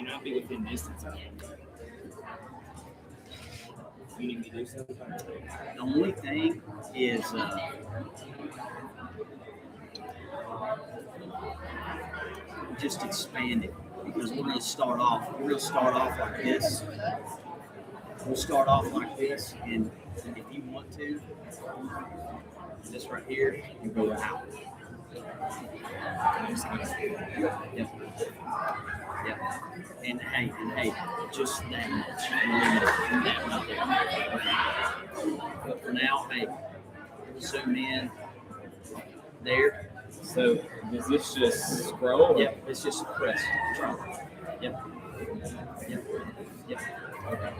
I'll be within distance of it. You need me to do something? The only thing is just expand it, because we're going to start off like this. We'll start off like this, and if you want to, this right here, you go out. Yep. Yep. And hey, just that much. That right there. But for now, hey, zoom in there. So does this just scroll? Yep, it's just press. Yep. Yep. Yep. Okay.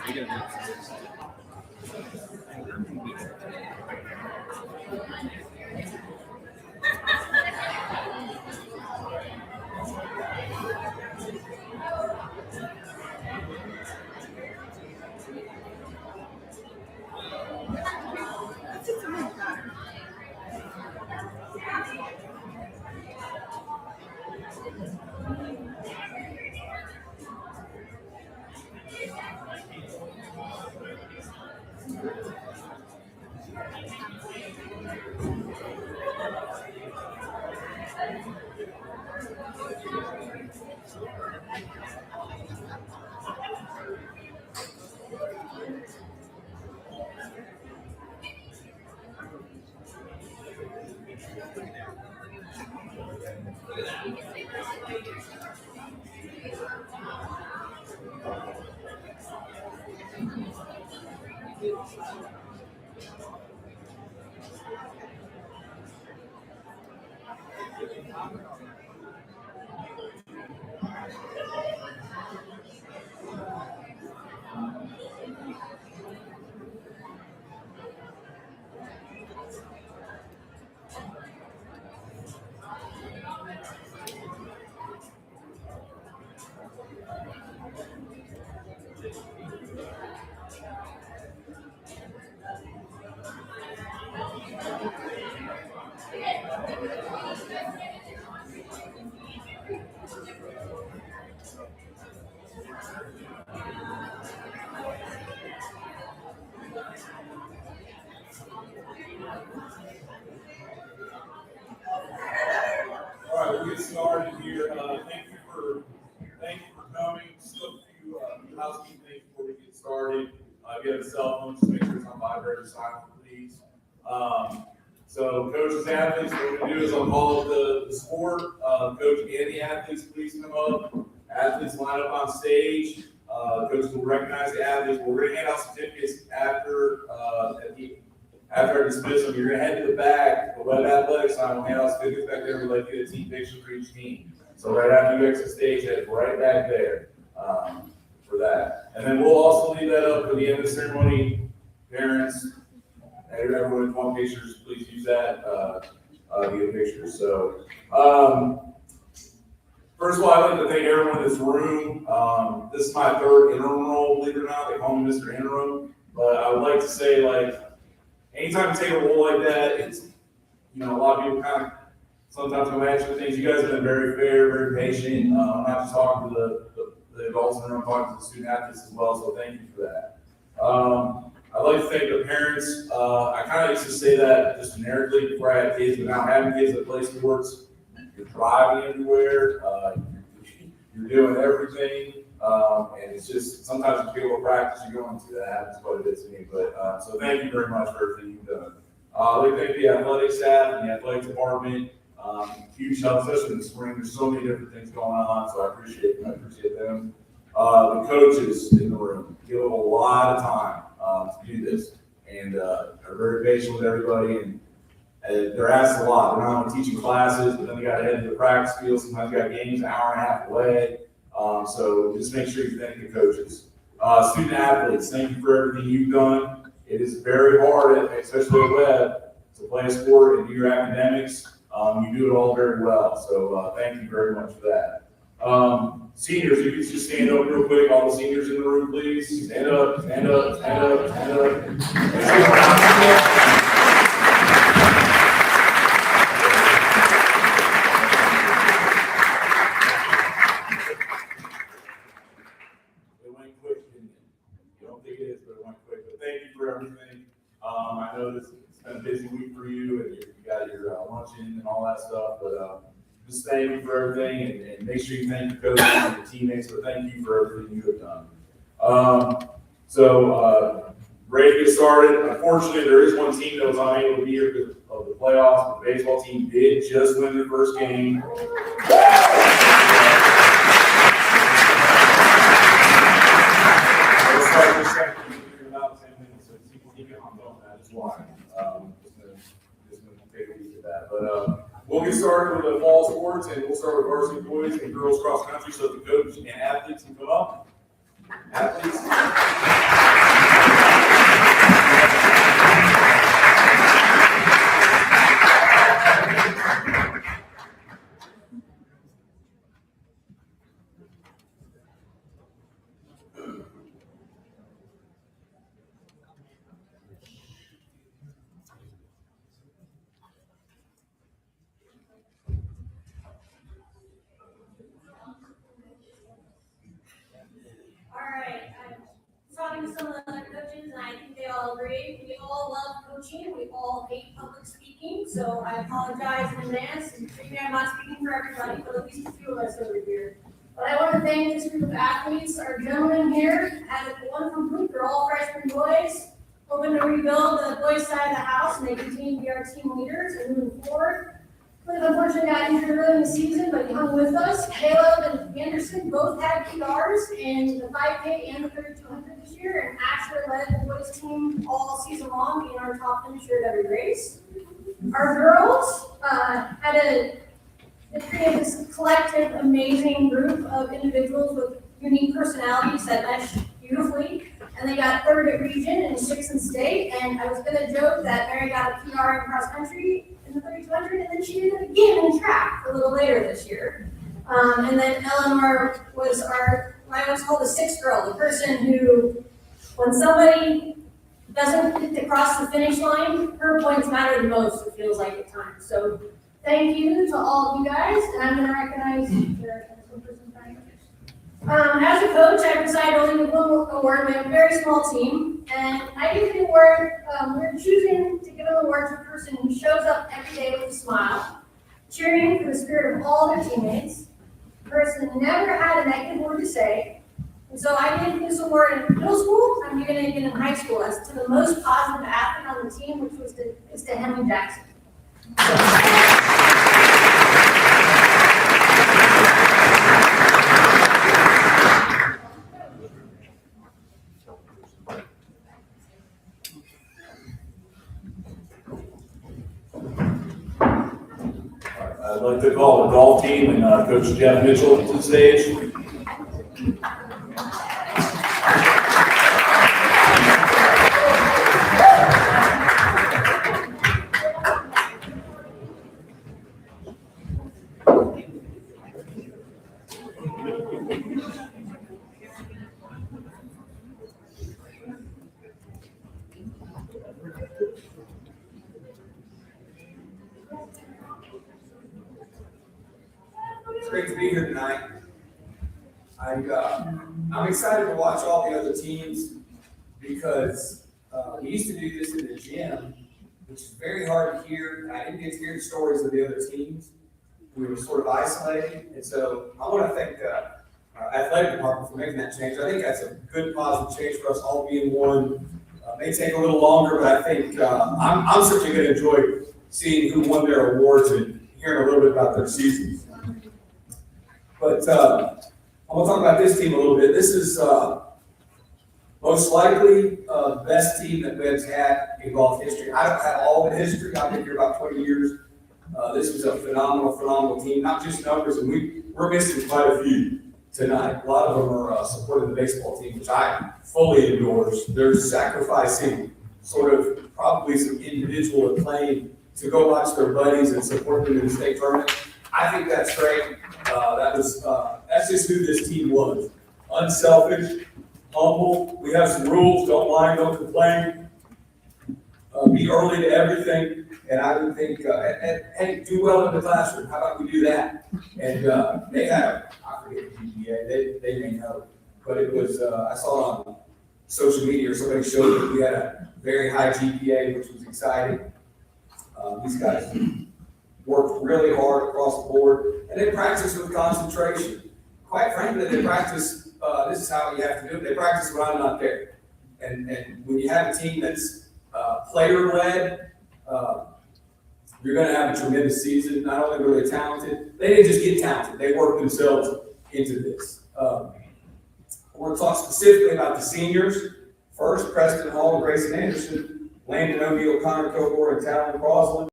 You don't have All right, we'll get started here. Thank you for coming. Still a few housekeeping things before we get started. If you have a cell phone, just make sure it's on vibrate or silent, please. So coaches, athletes, what we're going to do is I'll call up the sport. Coach and the athletes, please come up. Athletes line up on stage. Coaches will recognize the athletes. We're going to hand out certificates after our dismissal. You're going to head to the back, the web athletics side. We'll hand out certificates back there. We'd like to get a team picture for each team. So right after you exit stage, head right back there for that. And then we'll also leave that up for the end of the ceremony. Parents, everyone want pictures, please use that to get pictures. So first of all, I'd like to thank everyone in this room. This is my third interim role, believe it or not. They call me Mr. Interim. But I would like to say, like, anytime you take a role like that, it's, a lot of people kind of sometimes come at you with things. You guys have been very fair, very patient. I'm not just talking to the adults in the room, I'm talking to the student athletes as well, so thank you for that. I'd like to thank the parents. I kind of used to say that just generically before I had kids, but now having kids that play sports, you're driving everywhere, you're doing everything, and it's just, sometimes you feel a practice you're going to, that happens quite a bit to me, but, so thank you very much for everything you've done. I'd like to thank the athletic staff and the athletic department. Huge help, especially in the spring. There's so many different things going on, so I appreciate them. The coaches in the room give them a lot of time to do this, and are very patient with everybody, and they're asked a lot. They're not only teaching classes, but then they got to head to the practice field. Sometimes you got games an hour and a half away. So just make sure you thank the coaches. Student athletes, thank you for everything you've done. It is very hard, especially at Webb, to play a sport and do your academics. You do it all very well. So thank you very much for that. Seniors, you can just stand up real quick. All the seniors in the room, please. Stand up, stand up, stand up, stand up. Everything. I know it's been a busy week for you, and you got your luncheon and all that stuff, but just thank you for everything, and make sure you thank your coaches and your teammates, but thank you for everything you have done. Ready to get started. Unfortunately, there is one team that was unable to be here because of the playoffs. The baseball team did just win their first game. Let's start this second. That's why. Just gonna take a look at that. But we'll get started with the fall sports, and we'll start with varsity boys and girls cross country. So the coach and athletes can come up. Athletes. Talking to some of the other coaches, and I think they all agree. We all love coaching. We all hate public speaking. So I apologize in advance. And maybe I'm not speaking for everybody, but at least a few of us over here. But I want to thank this group of athletes. Our gentlemen here had a wonderful group. They're all freshman boys, hoping to rebuild the boys' side of the house, and they continue to be our team leaders and moving forward. Cliff unfortunately got injured early in the season, but he hung with us. Caleb and Anderson both had PRs in the 5K and the 3200 this year, and Asher led the boys team all season long, being our top finisher at every race. Our girls had created this collective, amazing group of individuals with unique personalities that meshed beautifully, and they got third at region and sixth in state. And I was going to joke that Mary got a PR in cross country in the 3200, and then she did it again in track a little later this year. And then Eleanor was I always call the sixth girl, the person who, when somebody doesn't get to cross the finish line, her points matter the most, it feels like at times. So thank you to all of you guys, and I'm going to recognize one person. As a coach, I decided only with one award. We have a very small team, and I give the award. We're choosing to give an award to a person who shows up every day with a smile, cheering for the spirit of all their teammates. A person who never had a negative word to say. And so I gave this award in middle school. I'm giving it again in high school as to the most positive athlete on the team, which is to Henry Jackson. I'd like to call the golf team and Coach Jeff Mitchell to the stage. It's great to be here tonight. I'm excited to watch all the other teams because we used to do this in the gym, which is very hard to hear. I didn't get to hear the stories of the other teams. We were sort of isolated, and so I want to thank the athletic department for making that change. I think that's a good positive change for us all being one. May take a little longer, but I think I'm certainly going to enjoy seeing who won their awards and hearing a little bit about their seasons. But I'm gonna talk about this team a little bit. This is most likely the best team that Webb's had in golf history. I don't have all the history. I've been here about 20 years. This is a phenomenal team, not just numbers, and we're missing quite a few tonight. A lot of them are supporting the baseball team, which I fully endorse. They're sacrificing sort of probably some individual acclaim to go watch their buddies and support them in the state tournament. I think that's great. That's just who this team was. Unselfish, humble. We have some rules. Don't whine, don't complain. Be early to everything. And I would think, hey, do well in the classroom. How about we do that? And they had, I forget the GPA. They may know, but it was. I saw it on social media or somebody showed that we had a very high GPA, which was exciting. These guys worked really hard across the board, and they practice with concentration. Quite frankly, they practice, this is how you have to do it, they practice when I'm not there. And when you have a team that's player-led, you're gonna have a tremendous season. Not only were they talented, they didn't just get talented, they worked themselves into this. I want to talk specifically about the seniors. First, Preston Hall and Grayson Anderson, Landon O'Neill, Connor Kilgore, and Talon Crosland.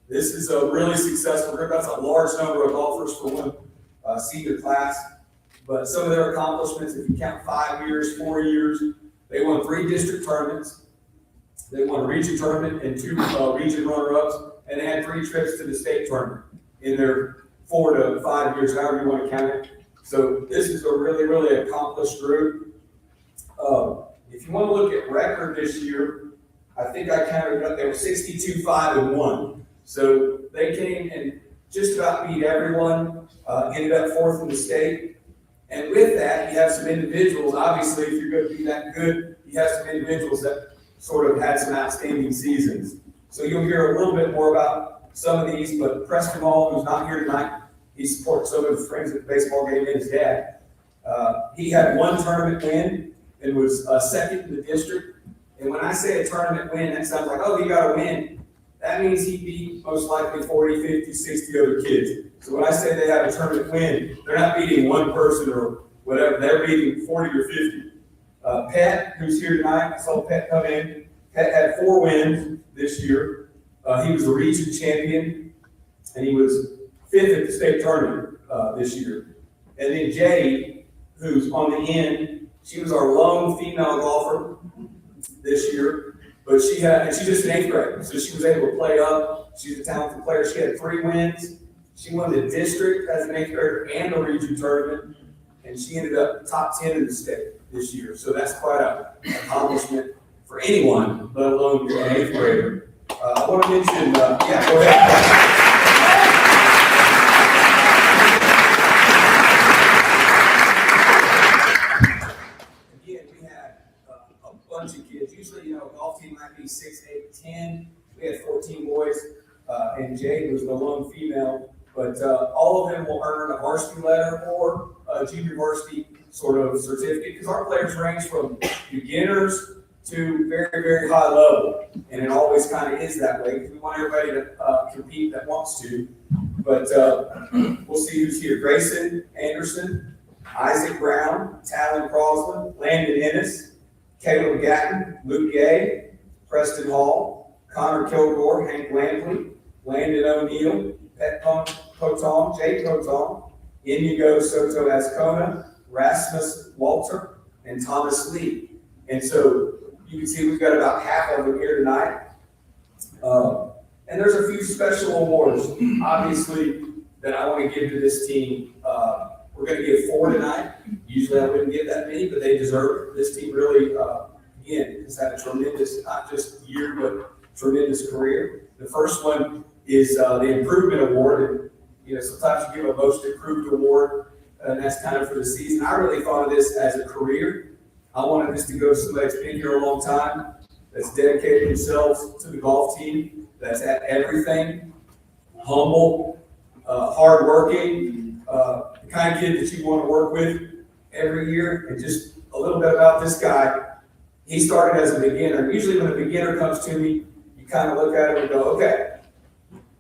This is a really successful group. That's a large number of golfers for one senior class. But some of their accomplishments, if you count 5 years, 4 years, they won 3 district tournaments. They won a region tournament and 2 region runner-ups, and they had 3 trips to the state tournament in their 4 to 5 years, however you want to count it. So this is a really accomplished group. If you want to look at record this year, I think I counted up, they were 62-5-1. So they came and just about beat everyone, ended up 4th in the state. And with that, you have some individuals, obviously, if you're going to be that good, you have some individuals that sort of had some outstanding seasons. So you'll hear a little bit more about some of these, but Preston Hall, who's not here tonight, he supports some of his friends at the baseball game and his dad. He had 1 tournament win and was 2nd in the district. And when I say a tournament win, that sounds like, oh, he got a win. That means he beat most likely 40, 50, 60 other kids. So when I say they have a tournament win, they're not beating 1 person or whatever. They're beating 40 or 50. Pat, who's here tonight, I saw Pat come in. Pat had 4 wins this year. He was the region champion, and he was 5th at the state tournament this year. And then Jade, who's on the end, she was our lone female golfer this year, but she's just an 8th grader, so she was able to play up. She's a talented player. She had 3 wins. She won the district as an 8th grader and the region tournament, and she ended up top 10 in the state this year. So that's quite an accomplishment for anyone, let alone an 8th grader. I want to mention, yeah, go ahead. Of kids. Usually, a golf team might be 6, 8, 10. We had 14 boys, and Jade was the lone female. But all of them will earn a varsity letter or a junior varsity sort of certificate, because our players range from beginners to very high level, and it always kind of is that way because we want everybody to compete that wants to. But we'll see who's here: Grayson Anderson, Isaac Brown, Talon Crosland, Landon Ennis, Caleb Gatton, Luke Gay, Preston Hall, Connor Kilgore, Hank Lampley, Landon O'Neill, Pet Poton, Jay Poton, Inigo Soto Ascona, Rasmus Walter, and Thomas Lee. And so you can see we've got about half of them here tonight. And there's a few special awards, obviously, that I want to give to this team. We're going to give 4 tonight. Usually I wouldn't give that many, but they deserve it. This team really, again, has had a tremendous, not just year, but tremendous career. The first one is the Improvement Award. And, sometimes you give a Most Improved Award, and that's kind of for the season. I really thought of this as a career. I wanted this to go to somebody that's been here a long time, that's dedicated themselves to the golf team, that's at everything, humble, hardworking, the kind of kid that you want to work with every year. And just a little bit about this guy. He started as a beginner. Usually when a beginner comes to me, you kind of look at him and go, okay,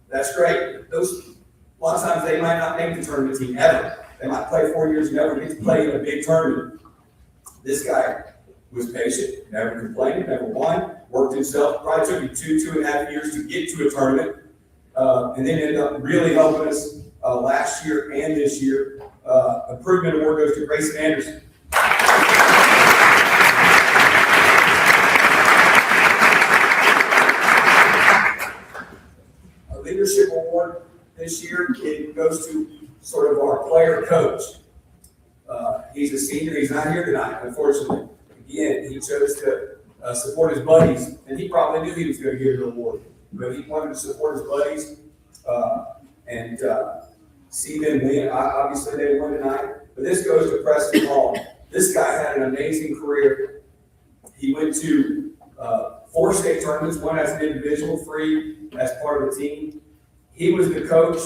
that's great. Those A lot of times they might not make the tournament team ever. They might play 4 years and never get to play in a big tournament. This guy was patient, never complained, never whined, worked himself. Probably took him 2.5 years to get to a tournament, and then ended up really helping us last year and this year. Improvement award goes to Grayson Anderson. A leadership award this year, it goes to sort of our player coach. He's a senior, he's not here tonight, unfortunately. Again, he chose to support his buddies, and he probably knew he was going to get an award, but he wanted to support his buddies and see them win. Obviously, they won tonight, but this goes to Preston Hall. This guy had an amazing career. He went to 4 state tournaments, 1 as an individual, 3 as part of a team. He was the coach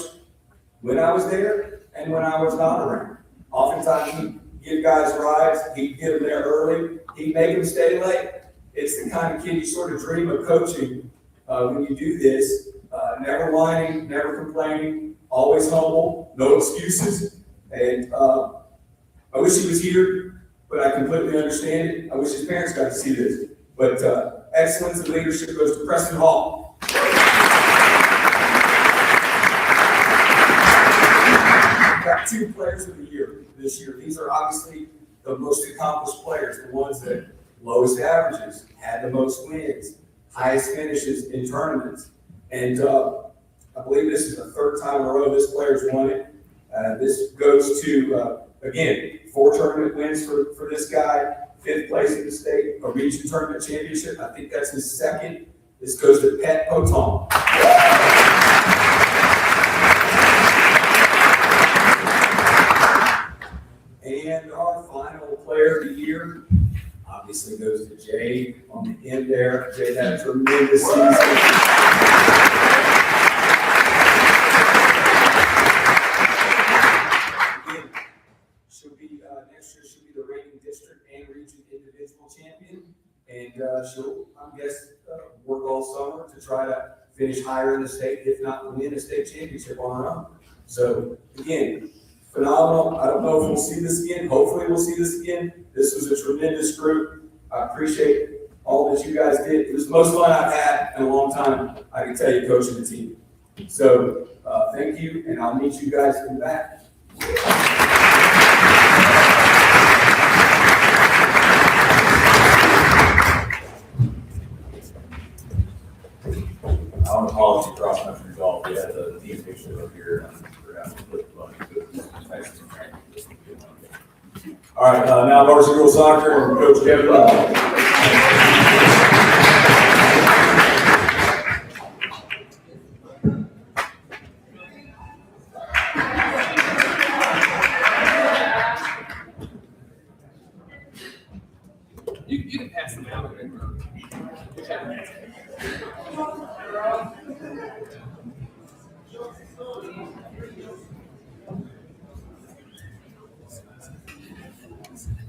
when I was there and when I was not around. Oftentimes, he'd give guys rides, he'd get them there early, he'd make them stay late. It's the kind of kid you sort of dream of coaching when you do this. Never whining, never complaining, always humble, no excuses. And I wish he was here, but I completely understand it. I wish his parents got to see this. But excellence in leadership goes to Preston Hall. Got 2 players of the year this year. These are obviously the most accomplished players, the ones that lowest averages, had the most wins, highest finishes in tournaments. And I believe this is the 3rd time in a row this player's won it. This goes to, again, 4 tournament wins for this guy, 5th place in the state, a region tournament championship. I think that's his 2nd. This goes to Pat Poton. And our final player of the year obviously goes to Jay on the end there. Jay had a tremendous season. Again, she'll be next year. She'll be the reigning district and region individual champion, and she'll, I guess, work all summer to try to finish higher in the state, if not win a state championship on her own. So again, phenomenal. I don't know if we'll see this again. Hopefully we'll see this again. This was a tremendous group. I appreciate all that you guys did. It was the most fun I've had in a long time, I can tell you, coaching the team. So thank you, and I'll meet you guys in the back. I want to apologize for cross country golf. We had the team picture up here and we're going to flip the bunch. All right, now varsity girls soccer and Coach Kevin Love. You can pass them out.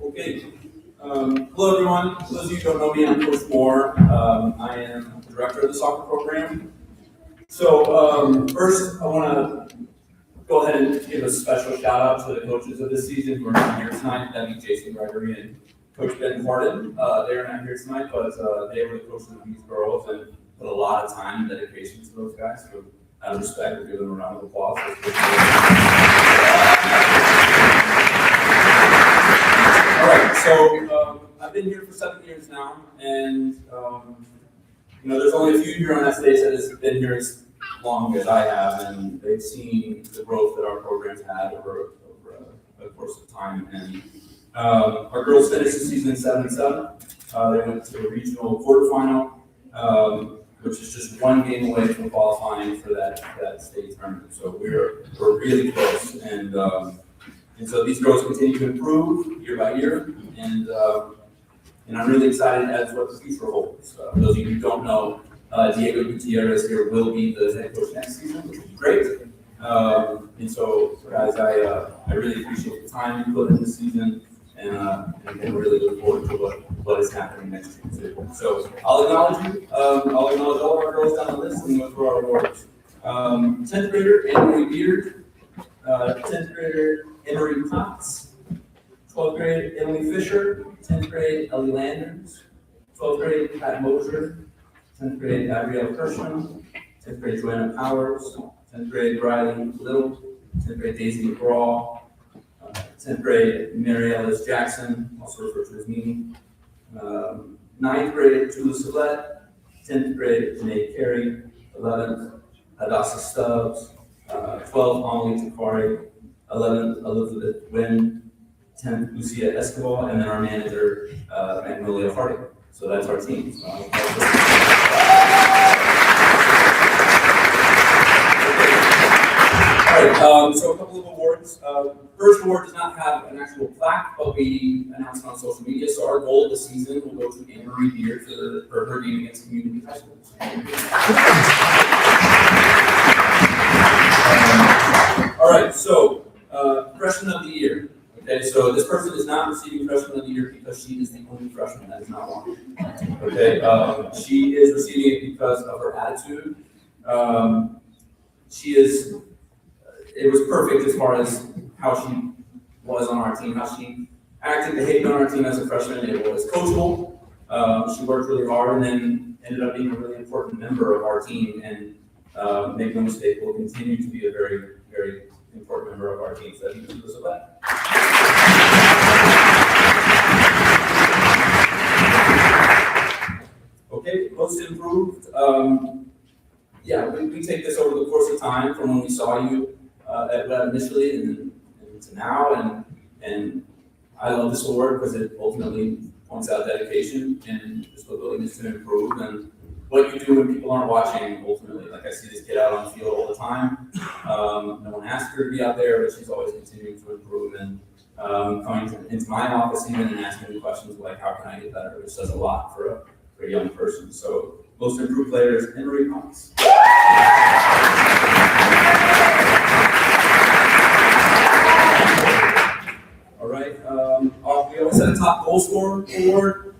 Okay. Hello, everyone. For those of you who don't know me, I'm Coach Moore. I am the director of the soccer program. So first, I want to go ahead and give a special shout out to the coaches of this season who are not here tonight. That'd be Jason Gregory and Coach Ben Harden. They're not here tonight, but they were the coaches of these girls and put a lot of time and dedication to those guys. So out of respect, we'll give them a round of applause. All right, so I've been here for 7 years now, and there's only a few here on that stage that has been here as long as I have, and they've seen the growth that our program's had over a course of time. And our girls finished the season 7-7. They went to a regional quarterfinal, which is just 1 game away from qualifying for that state tournament. So we're really close, and so these girls continue to improve year by year, and I'm really excited as what the future holds. For those of you who don't know, Diego Gutierrez here will be the head coach next season, which will be great. And so, guys, I really appreciate the time you put in this season, and really look forward to what is happening next year too. So I'll acknowledge you. I'll acknowledge all of our girls down the list and go through our awards. 10th grader Emery Beard, 10th grader Emery Potts, 12th grade Emily Fisher, 10th grade Ellie Landers, 12th grade Pat Mosier, 10th grade Gabrielle Kirschman, 10th grade Joanna Powers, 10th grade Riley Little, 10th grade Daisy McGraw, 10th grade Mary Ellis Jackson, also referred to as Mimi, 9th grade Tula Salette, 10th grade Janae Carey, 11th Hadassah Stubbs, 12th Amelie Takari, 11th Elizabeth Wynn, 10th Lucia Escobar, and then our manager, Magnolia Harding. So that's our team. All right, so a couple of awards. First award does not have an actual plaque, but we announced it on social media. So our goal this season will go to Anne Marie Beard for her game against Community High School. All right, so freshman of the year. Okay, so this person is not receiving freshman of the year because she is the only freshman that is not one. Okay, she is receiving it because of her attitude. It was perfect as far as how she was on our team, how she acted, behaved on our team as a freshman. It was coachable. She worked really hard and then ended up being a really important member of our team. And make no mistake, will continue to be a very, very important member of our team. So you do so that. Okay, most improved. Yeah, we take this over the course of time from when we saw you at Web initially and to now, and I love this award because it ultimately points out dedication and just the willingness to improve and what you do when people aren't watching. Ultimately, like I see this kid out on the field all the time. No one asked her to be out there, but she's always continuing to improve and coming into my office even and asking me questions like, "How can I get better?" Which says a lot for a young person. So most improved player is Emery Potts. All right. We also had a top goal scorer award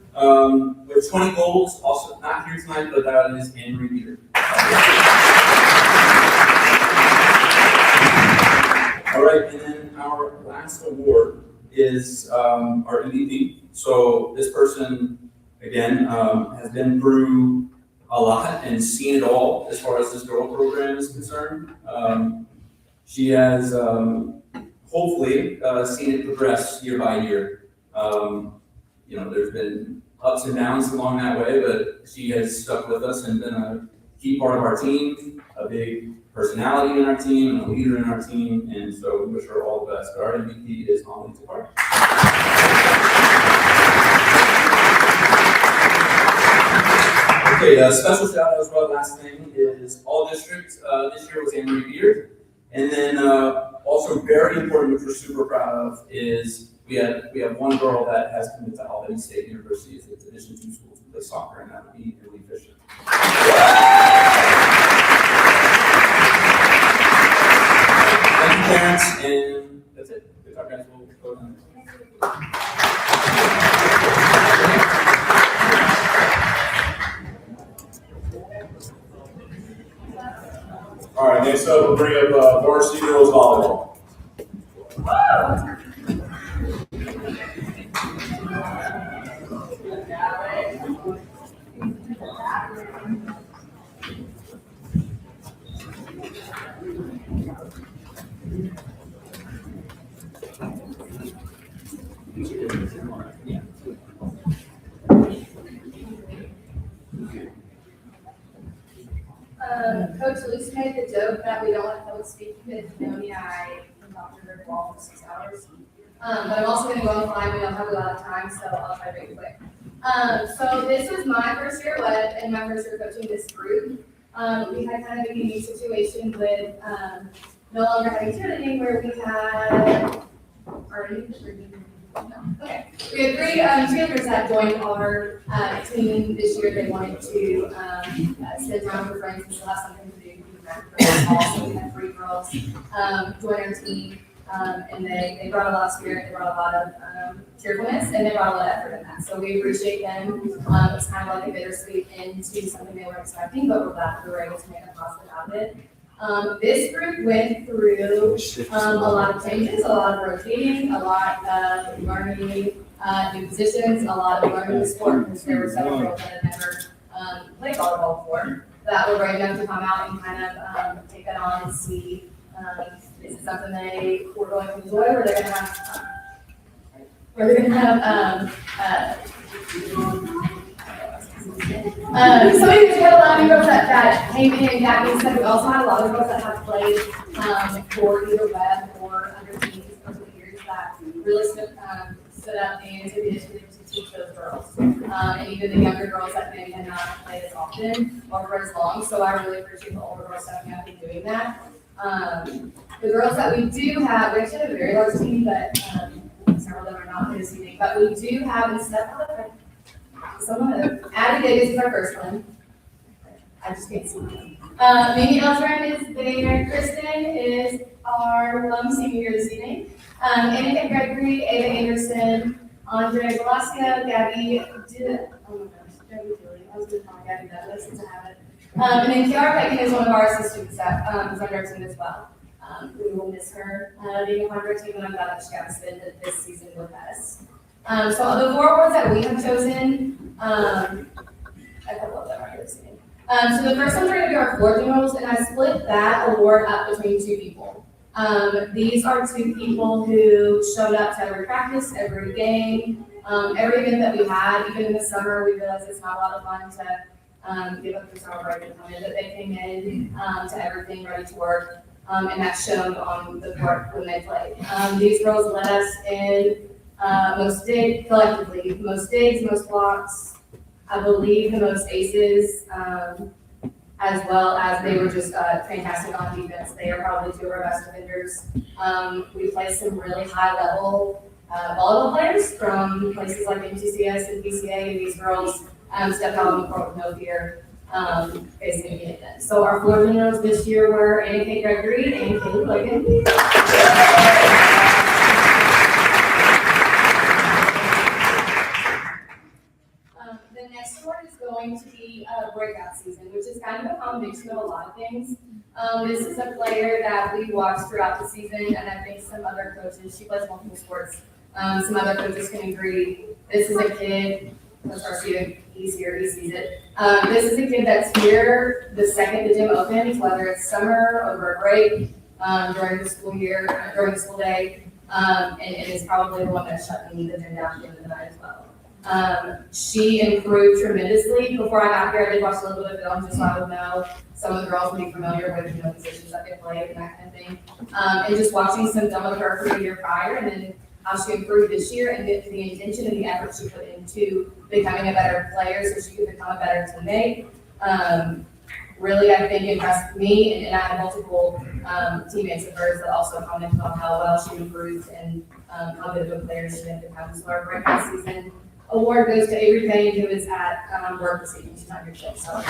with 20 goals. Also not here tonight, but that is Emery Beard. All right, and then our last award is our MVP. So this person, again, has been through a lot and seen it all as far as this girl program is concerned. She has hopefully seen it progress year by year. There's been ups and downs along that way, but she has stuck with us and been a key part of our team, a big personality in our team, and a leader in our team, and so we wish her all the best. But our MVP is Amelie Takari. Okay, special shout out as well. Last thing is all districts. This year was Anne Marie Beard, and then also very important, which we're super proud of, is we have one girl that has committed to Albany State University as a Division II school to play soccer, and that would be Emily Fisher. Thank you, parents, and that's it. Good talk, guys. We'll go down. All right, next up, we'll bring up varsity girls volleyball. Coach Luce made the joke that we don't let public speak because I can talk to her for 6 hours. But I'm also going to go on fly. We don't have a lot of time, so I'll try to make it quick. So this was my first year at Webb and my first year coaching this group. We had kind of a unique situation with no longer having cheerleading where we had Okay. We had 3 cheerleaders that joined our team this year. They wanted to spend time with friends and still have something to do. Also, we had 3 girls join our team, and they brought a lot of spirit, they brought a lot of cheerfulness, and they brought a lot of effort in that. So we appreciate them. It's kind of like a bittersweet end to something they weren't expecting, but we're glad that we were able to make a positive out of it. This group went through a lot of changes, a lot of rotating, a lot of learning new positions, a lot of learning the sport, because there were several girls that had never played volleyball before, that were brave enough to come out and kind of take that on and see is it something they were going to enjoy, or they're gonna have, so we had a lot of girls that came in, and that being said, we also had a lot of girls that have played for either web or under teams over the years that really stood up and took the initiative to teach those girls. And even the younger girls that maybe had not played as often or for as long, so I really appreciate the older girls stepping up and doing that. The girls that we do have, we actually have a very large team, but several of them are not here this evening, but we do have, instead of Abby Davis is our first one. I just can't see them. Mimi Eltran is there. Kristen is our senior year this evening. Annika Gregory, Ava Anderson, Andre Velasco, Gabby Gabby Tilly. I was going to call Gabby Douglas since I have it. And then Kiara Beckton is one of our assistants that is on our team as well. We will miss her being a part of our team, and I'm glad that she got to spend this season with us. So the 4 awards that we have chosen, a couple of them are here this evening. So the first ones are going to be our floor generals, and I split that award up between 2 people. These are 2 people who showed up to every practice, every game, every event that we had. Even in the summer, we realized it's not a lot of fun to give up the summer break and come in, but they came in to everything, ready to work, and that's shown on the court when they played. These girls led us in most digs, collectively, most digs, most blocks, I believe the most aces, as well as they were just fantastic on defense. They are probably 2 of our best defenders. We played some really high level volleyball players from places like MTCS and PCA, and these girls stepped out on the court with no fear, facing anything. So our floor generals this year were Anna Kate Gregory and Kaylee Logan. The next award is going to be a breakout season, which is kind of a combination of a lot of things. This is a player that we watched throughout the season, and I think some other coaches, she plays multiple sports, some other coaches can agree. This is a kid, let's start seeing, he's here, he sees it. This is a kid that's here the second the gym opens, whether it's summer, over a break, during the school year, during the school day, and it is probably the one that's shutting the gym down at the end of the night as well. She improved tremendously. Before I got here, I did watch a little bit of film just so I would know some of the girls would be familiar with, positions that they played and that kind of thing. And just watching some film of her for the year prior, and then how she improved this year, and the intention and the effort she put into becoming a better player so she could become a better teammate. Really, I think impressed me, and I had multiple teammates of hers that also commented on how well she improved and how good of a player she had become. So our breakout season award goes to Avery Payne, who is at work this evening. She's not here today, so. Our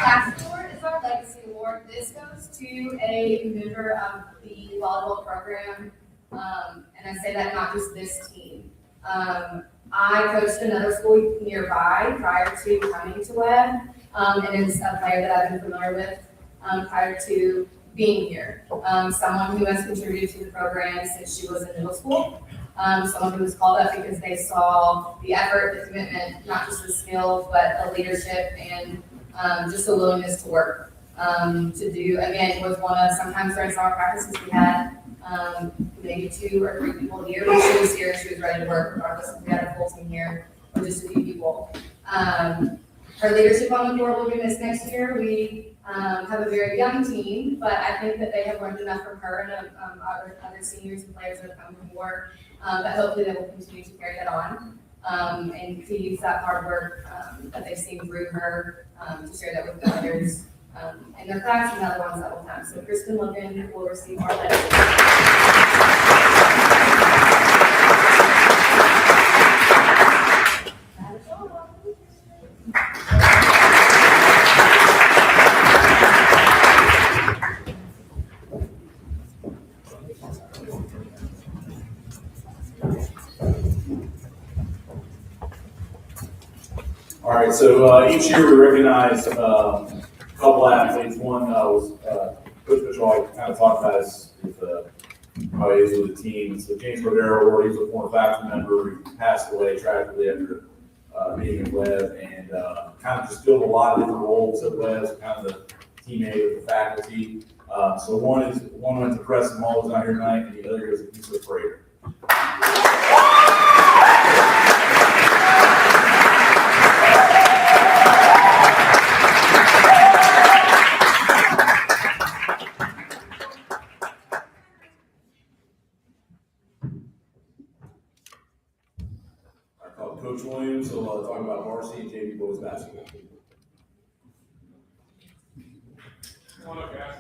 last award is our legacy award. This goes to a member of the volleyball program, and I say that not just this team. I coached another school nearby prior to coming to Webb, and it's a player that I've been familiar with prior to being here. Someone who has contributed to the program since she was in middle school. Someone who was called up because they saw the effort, the commitment, not just the skills, but the leadership and just the willingness to work. To do, again, was one of, sometimes during summer practices, we had maybe 2 or 3 people here, but she was here and she was ready to work regardless if we had a full team here or just a few people. Her leadership on the board will be missed next year. We have a very young team, but I think that they have learned enough from her and other seniors and players that have come before, that hopefully they will continue to carry that on, and to use that hard work that they've seen through her to share that with the others in their class and other ones that will come. So Kristen Logan will receive our letter. so each year we recognize a couple athletes. One was Coach Mitchell kind of talked about how he is with the team. So James Cordero, he was a former faculty member who passed away tragically after being at Webb, and kind of just filled a lot of different roles at Webb, kind of the teammate with the faculty. So one went to Preston Hall, who's not here tonight, and the other is a piece of Freighter. Coach Williams, so talk about varsity and JV boys basketball. Come on up, guys.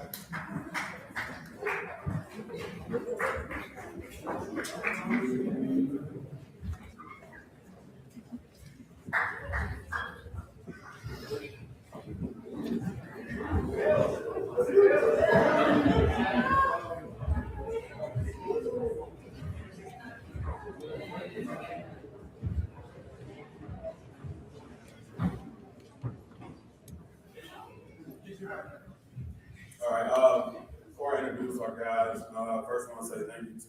All right, before I introduce our guys, first I want to say thank you to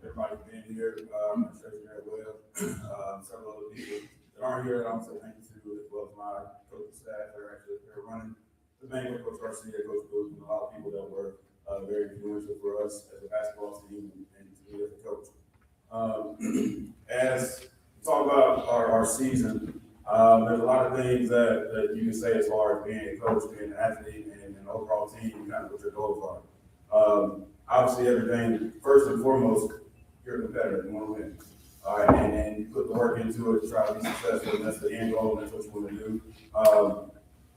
everybody for being here, especially here at Webb. Several other people that aren't here, I want to say thank you to, as well as my coaching staff. They're running the banquet, Coach Garcia, Coach Booth, and a lot of people that were very influential for us as a basketball team and to me as a coach. As we talk about our season, there's a lot of things that you can say as far as being a coach, being an athlete, and an overall team, kind of what your goals are. Obviously, everything, first and foremost, you're a competitor, you want to win. All right, and you put the work into it to try to be successful, and that's the end goal, and that's what you want to do.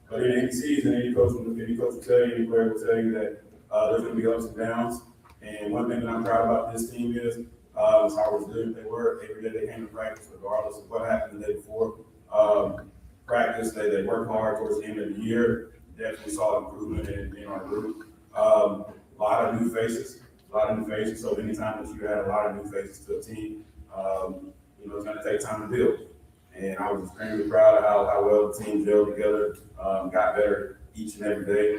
But in any season, any coach will tell you, any player will tell you that there's going to be ups and downs. And one thing that I'm proud about this team is how resilient they were. Every day they came to practice, regardless of what happened the day before. Practice, they worked hard towards the end of the year. Definitely saw improvement in our group. A lot of new faces. So anytime that you add a lot of new faces to a team, it's going to take time to build. And I was extremely proud of how well the team gelled together, got better each and every day,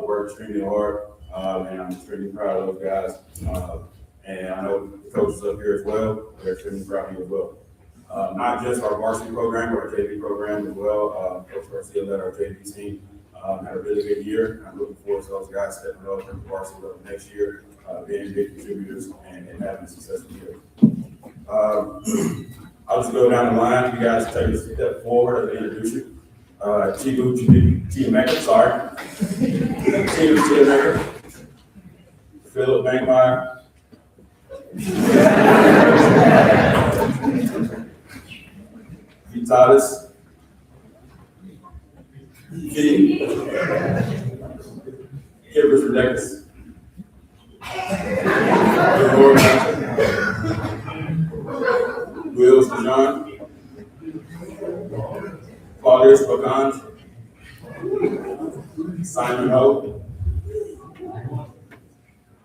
worked extremely hard, and I'm extremely proud of those guys. And I know the coaches up here as well, they're extremely proud of you as well. Not just our varsity program, but our JV program as well. Coach Garcia led our JV team, had a really good year. I'm looking forward to those guys stepping up in the varsity level next year, being big contributors and having a successful year. I'll just go down the line. You guys take a step forward as I introduce you. Chibu Chiameka, sorry. Chibu Chiameka. Philip Bankmeyer. Vitalis. Kibris Redectus. Wills Dejan. Claudius Bacan. Simon Ho.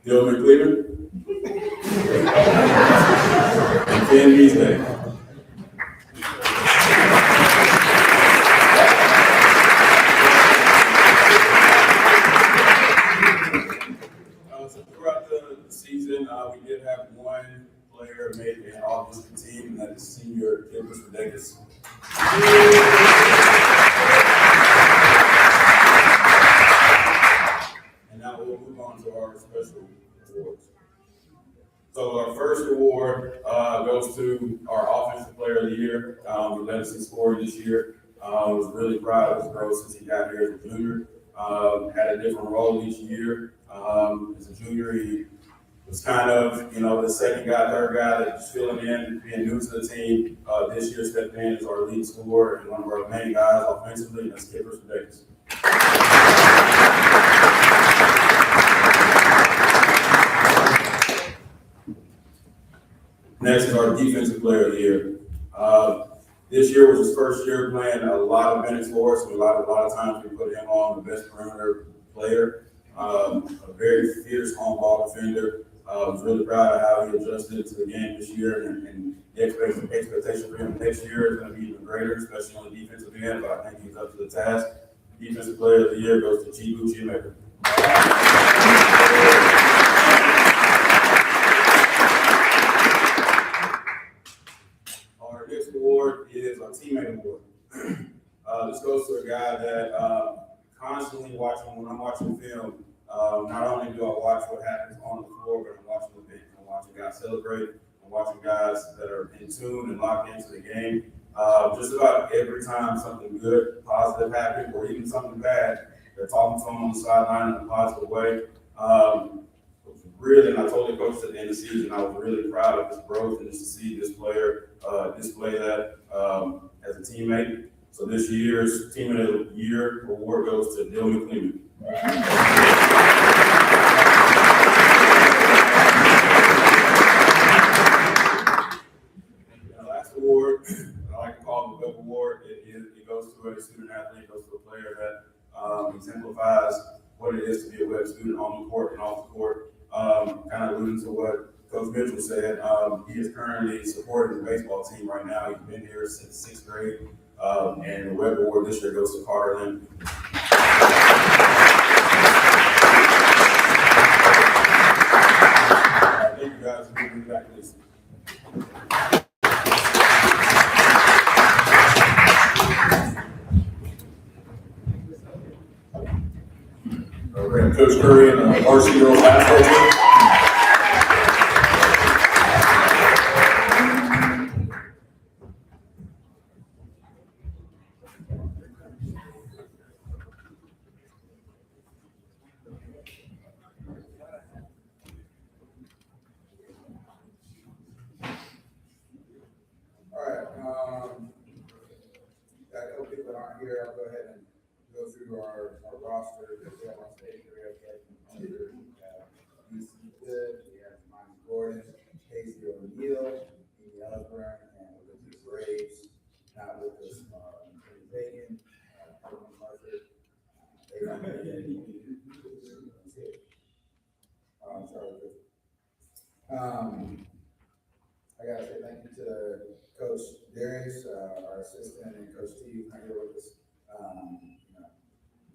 Dylan McCleaver. And Ken Beasley. Throughout the season, we did have one player made an all-district team, and that is senior Kibris Redectus. And now we'll move on to our special awards. So our first award goes to our offensive player of the year. He led us in scoring this year. I was really proud of his growth since he got here as a junior. Had a different role each year. As a junior, he was kind of, the second guy, third guy that was filling in, being new to the team. This year stepped in as our lead scorer and one of our main guys offensively, and that's Kibris Redectus. Next is our defensive player of the year. This year was his first year playing a lot of minutes for us. A lot of times we put him on the best perimeter player. A very fierce on ball defender. I was really proud of how he adjusted to the game this year, and the expectation for him next year is going to be even greater, especially on the defensive end. But I think he's up to the task. Defensive Player of the Year goes to Chibu Chiemeka. Our next award is our teammate award. This goes to a guy that constantly watching, when I'm watching film, not only do I watch what happens on the floor, but I'm watching the bench. I'm watching guys celebrate. I'm watching guys that are in tune and locked into the game. Just about every time something good, positive happens, or even something bad, they're talking to him on the sideline in a positive way. Really, and I told the coach at the end of the season, I was really proud of his growth and just to see this player display that as a teammate. So this year's Teammate of the Year award goes to Dill McLean. The last award, I like to call the Web Award. It goes to a student athlete, it goes to a player that exemplifies what it is to be a Web student on the court and off the court. Kind of alluding to what Coach Mitchell said, he is currently supporting the baseball team right now. He's been here since 6th grade, and the Web Award this year goes to Carter Lynn. Thank you guys. We'll be back to this. Coach Curry and the varsity girls basketball team. All right, got a couple people that aren't here. I'll go ahead and go through our roster. If they want to stay here, okay. DC Good, we have Monty Gordon, Casey O'Neill, Amy Osborne, and Olivia Graves. Not with us, Kenny Bacon, Herman Martha. They don't have any. I'm sorry. I gotta say thank you to Coach Darius, our assistant, and Coach T, who's not here with us.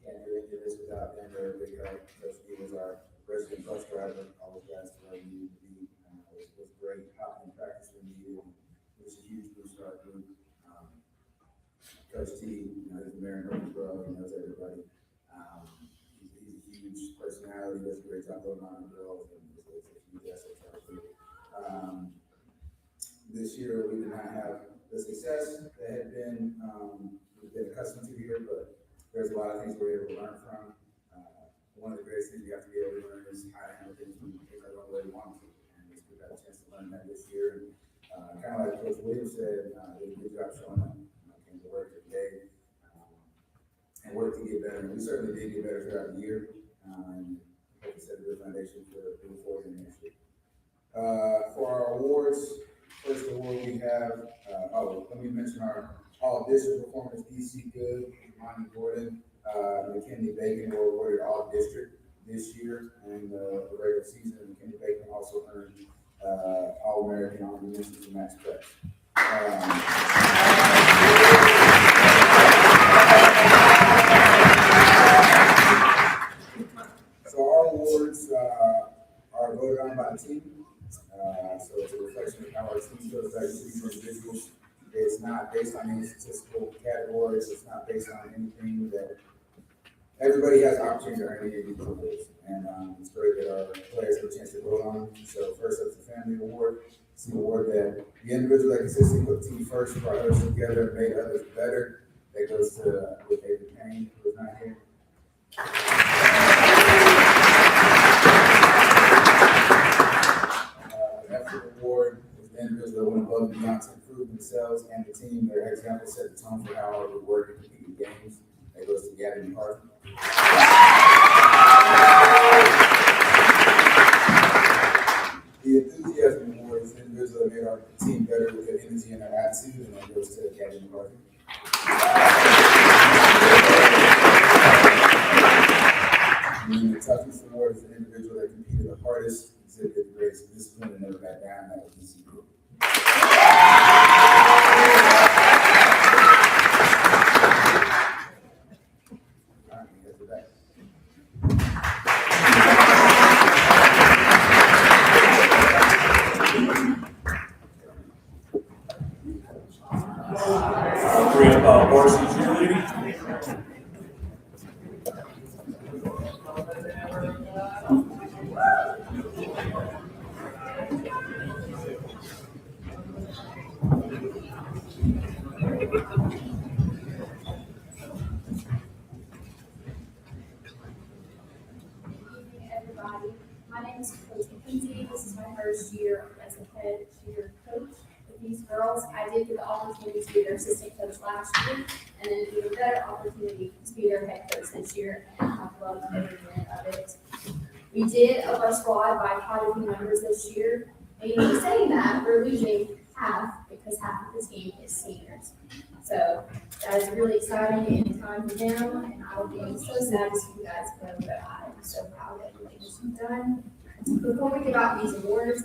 Can't do any of this without them. They're a big help. Coach T was our resident bus driver, all the guys where we needed to be. It was great, hot in practice when needed. It was a huge boost to our group. Coach T, he's the mayor of Murfreesboro, he knows everybody. He's a huge personality, does a great job going on the girls, and it's a huge asset to our group. This year, we did not have the success that had been, we've been accustomed to here, but there's a lot of things we're able to learn from. One of the greatest things you have to be able to learn is how to handle things when things are going the way you want to. And we got a chance to learn that this year. And kind of like Coach Williams said, did a good job showing up. Came to work every day and work to get better. And we certainly did get better throughout the year. And hope to set a good foundation for moving forward in the next year. For our awards, first award we have, let me mention our all district performance. DC Good, Monty Gordon, McKinney Bacon were awarded all district this year, and the regular season. McKinney Bacon also earned All American honorable mention to Max Preps. So our awards are voted on by the team. So it's a reflection of how our team goes back to these individuals. It's not based on any statistical categories. It's not based on anything that everybody has the opportunity to earn any of these awards. And it's great that our players have a chance to vote on. So first up is the family award. It's an award that the individual that consistently put the team first, brought others together, and made others better. That goes to David Payne, who is not here. Effort award is the individuals that went above and beyond to improve themselves and the team. Their example set the tone for how we work and compete in games. That goes to Gavin McCarthy. The enthusiasm award is the individual that made our team better with their energy and their attitude, and that goes to Gavin McCarthy. And then the toughness award is the individual that competed the hardest, exhibited great discipline and never got down, that was DC Group. All right, you guys are back. Bring up varsity cheerleading. Evening, everybody. My name is Coach McKenzie. This is my first year as a head cheer coach with these girls. I did get the opportunity to be their assistant coach last year, and then an even better opportunity to be their head coach this year, and I've loved every minute of it. We did up our squad by quite a few members this year, and in saying that, we're losing half because half of the team is seniors. So that is really exciting and time for them, and I will be so sad to see you guys go, but I am so proud of everything that you've done. Before we give out these awards,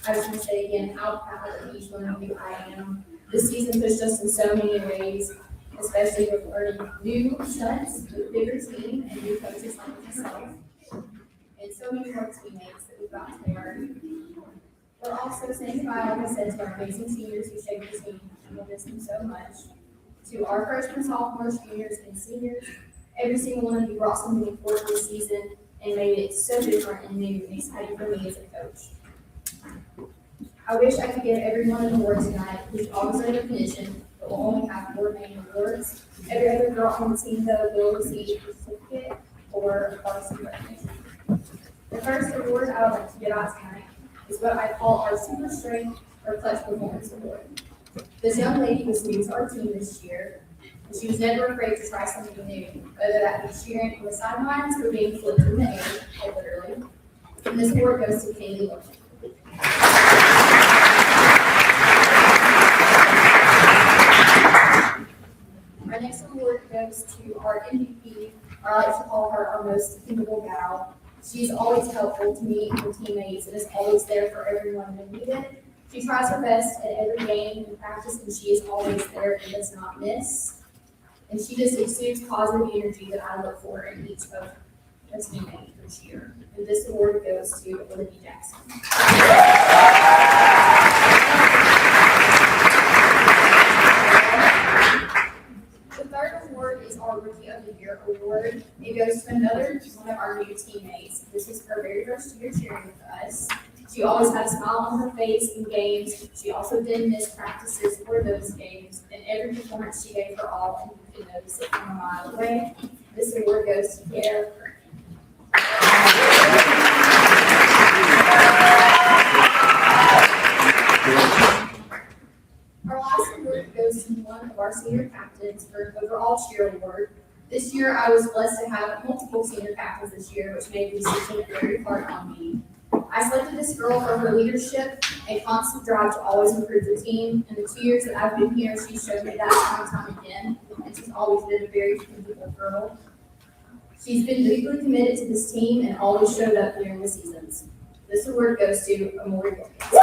I just want to say again how proud of each one of you I am. This season pushed us in so many ways, especially with learning new stunts with a bigger team and new coaches like myself, and so many more teammates that we've got to learn. We're also saying goodbye, like I said, to our amazing seniors who shaped the team, and we'll miss them so much. To our freshmen, sophomores, juniors, and seniors, every single one of you brought something important this season and made it so different and new and exciting for me as a coach. I wish I could give everyone an award tonight, which always earned recognition, but we'll only have 4 main awards. Every other girl on the team, though, will receive a certificate or varsity recognition. The first award I would like to give out tonight is what I call our Super Strength or Clutch Performance Award. This young lady was new to our team this year, and she was never afraid to try something new, whether that be cheering on the sidelines or being flipped in the air, quite literally. And this award goes to Kaylee Logan. Our next award goes to our MVP, or I like to call her our most dependable gal. She's always helpful to me and her teammates and is always there for everyone when needed. She tries her best at every game and practice, and she is always there and does not miss. And she just exudes positive energy that I look for in each of her teammates this year. And this award goes to Olivia Jackson. The third award is our Rookie of the Year award. It goes to another one of our new teammates. This is her very first year cheering with us. She always had a smile on her face in games. She also didn't miss practices for those games, and every performance she gave her all, and you could notice it from a mile away. This award goes to Kiara. Our last award goes to one of our senior captains for an overall cheer award. This year, I was blessed to have multiple senior captains this year, which made the decision very hard on me. I selected this girl for her leadership and constant drive to always improve the team. In the 2 years that I've been here, she's shown me that time and time again, and she's always been a very dependable girl. She's been deeply committed to this team and always showed up during the seasons. This award goes to Amori Wilkins.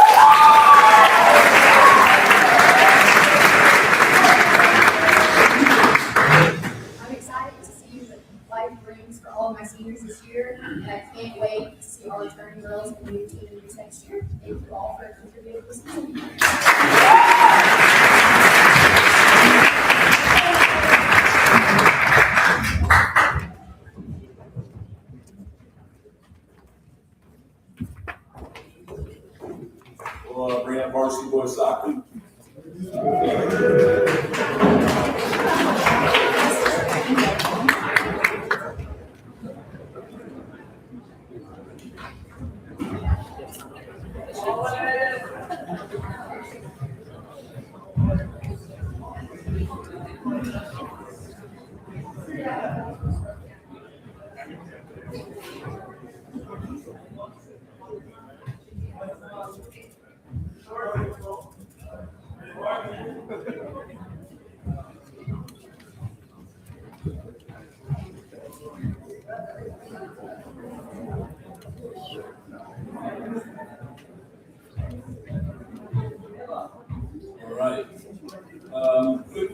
I'm excited to see what life brings for all of my seniors this year, and I can't wait to see our returning girls and new team members next year. Thank you all for contributing this season. We'll bring up varsity boys soccer.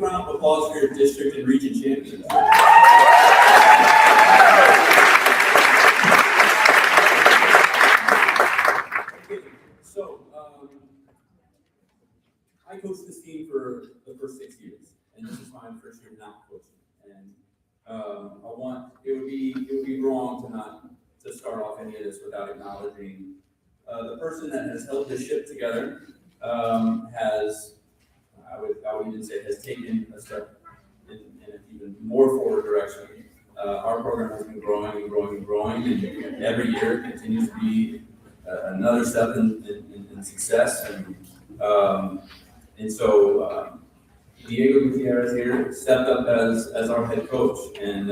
round of applause for your district and region champions. So, I coached this team for the first 6 years, and this is my first year not coaching. And it would be wrong to start off any of this without acknowledging the person that has held this ship together. I would even say has taken a step in an even more forward direction. Our program has been growing and growing and growing, and every year continues to be another step in success. And so Diego Gutierrez here stepped up as our head coach, and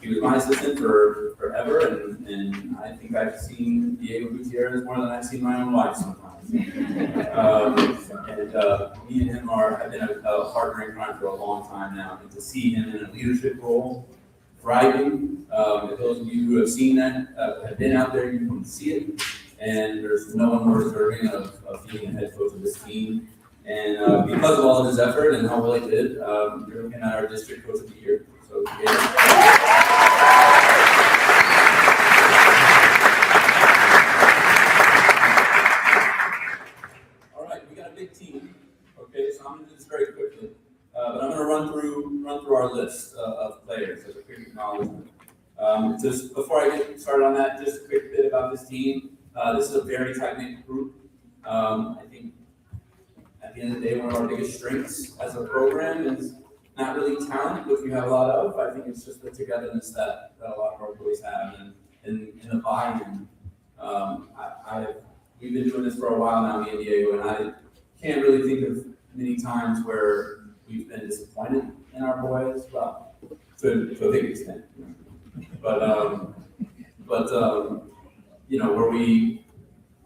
he was my assistant for forever, and I think I've seen Diego Gutierrez more than I've seen my own wife sometimes. Me and him have been a partner in crime for a long time now, and to see him in a leadership role, thriving. If those of you who have seen that, have been out there, you can see it, and there's no one more deserving of being the head coach of this team. And because of all of his effort and how well he did, you're looking at our district coach of the year. So, all right, we got a big team. Okay, so I'm going to do this very quickly, but I'm going to run through our list of players as a quick acknowledgement. Just before I get started on that, just a quick bit about this team. This is a very tight-knit group. I think at the end of the day, one of our biggest strengths as a program is not really talent, which we have a lot of. I think it's just the togetherness that a lot of our boys have and the buy-in. We've been doing this for a while now, me and Diego, and I can't really think of many times where we've been disappointed in our boys. Well, to a big extent, but where we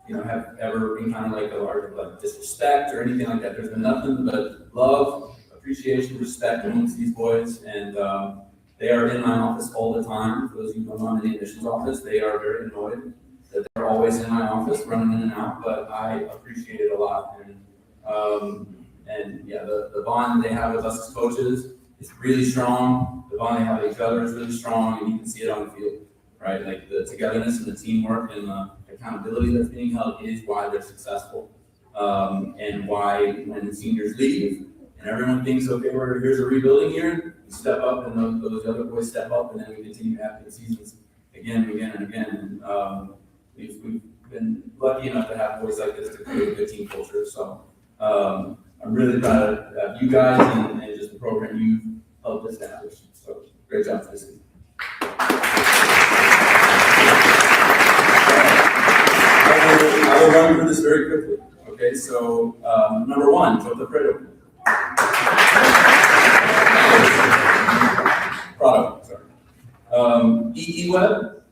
have ever been kind of like a large disrespect or anything like that. There's been nothing but love, appreciation, respect amongst these boys, and they are in my office all the time. For those of you who don't know, I'm in the admissions office. They are very annoyed that they're always in my office, running in and out, but I appreciate it a lot. And yeah, the bond they have with us as coaches is really strong. The bond they have with each other is really strong, and you can see it on the field, right? Like the togetherness and the teamwork and the accountability that's being held is why they're successful, and why when the seniors leave and everyone thinks, okay, here's a rebuilding year, you step up and those other boys step up, and then we continue to have good seasons again and again and again. And we've been lucky enough to have boys like this to create a good team culture. So I'm really proud of you guys and just the program you've helped establish. So great job for this team. I will run through this very quickly. Okay, so number one, Jota Preto. Prado, sorry. E.E. Webb,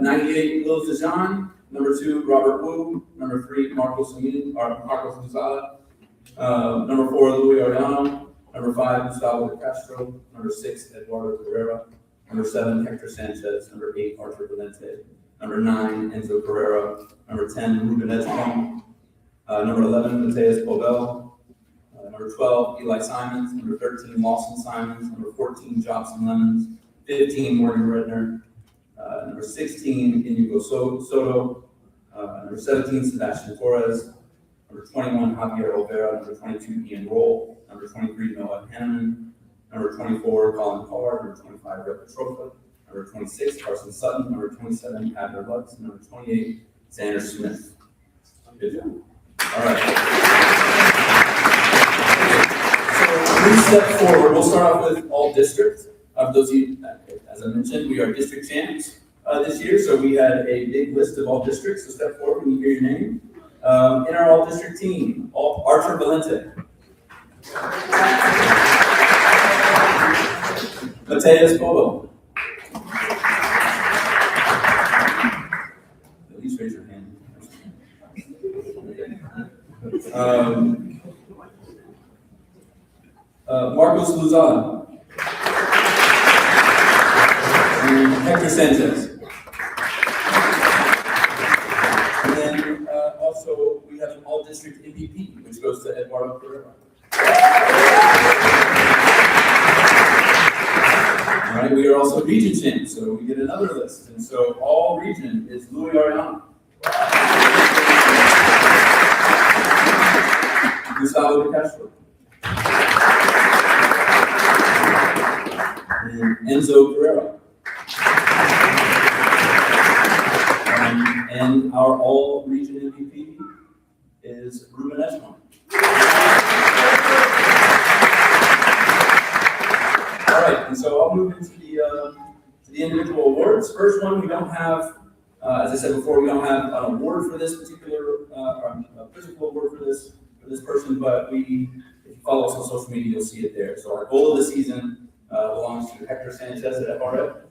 98, Lil Dejan. Number 2, Robert Wu. Number 3, Marcos Luzada. Number 4, Louis Ariano. Number 5, Gustavo de Castro. Number 6, Eduardo Carrera. Number 7, Hector Sanchez. Number 8, Arthur Valente. Number 9, Enzo Carrera. Number 10, Ruben Edgecombe. Number 11, Mateus Pobel. Number 12, Eli Simons. Number 13, Lawson Simons. Number 14, Jobson Lemons. 15, Morgan Redner. Number 16, Inigo Soto. Number 17, Sebastian Torres. Number 21, Javier Olvera. Number 22, Ian Roll. Number 23, Noah Hanneman. Number 24, Colin Carr. Number 25, Rep Petrofa. Number 26, Carson Sutton. Number 27, Abner Lutz. Number 28, Xander Smith. Good job. All right. So, please step forward. We'll start off with all districts. Those of you, as I mentioned, we are district champs this year, so we had a big list of all districts. So step forward when you hear your name. In our all district team, Arthur Valente. Mateus Bobo. At least raise your hand. Marcos Luzada. And Hector Sanchez. And then also we have an all-district MVP, which goes to Eduardo Carrera. right, we are also region champs, so we get another list. And so all region is Louis Ariana. Gustavo De Castro. And Enzo Guerrero. And our all region MVP is Ruben Eshman. All right, and so I'll move into the individual awards. First one, we don't have, as I said before, we don't have an award for this particular, or a physical award for this person, but if you follow us on social media, you'll see it there. So our goal of the season belongs to Hector Sanchez at FRF.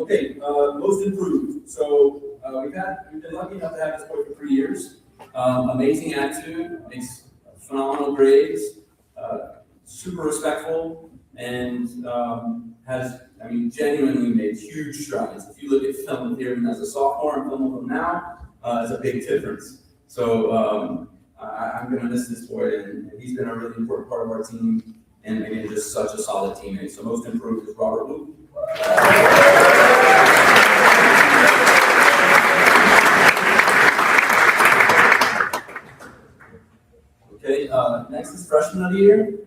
Okay, most improved. So we've been lucky enough to have this boy for 3 years. Amazing attitude, makes phenomenal grades, super respectful, and has, genuinely made huge strides. If you look at film with him as a sophomore and film with him now, it's a big difference. So I'm going to miss this boy, and he's been a really important part of our team, and again, just such a solid teammate. So most improved is Robert Luke. Okay, next is freshman of the year.